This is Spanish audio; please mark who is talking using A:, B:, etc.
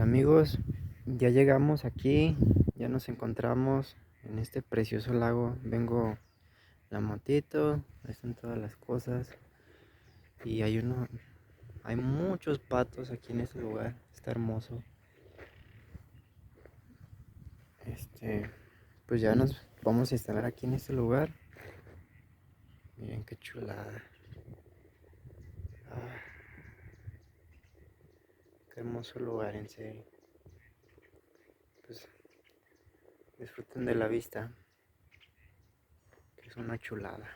A: Amigos, ya llegamos aquí, ya nos encontramos en este precioso lago. Vengo la motito, ahí están todas las cosas y hay muchos patos aquí en este lugar. Está hermoso. Pues ya nos vamos a instalar aquí en este lugar. Miren qué chulada. Ah, qué hermoso lugar, en serio. Pues disfruten de la vista, que es una chulada.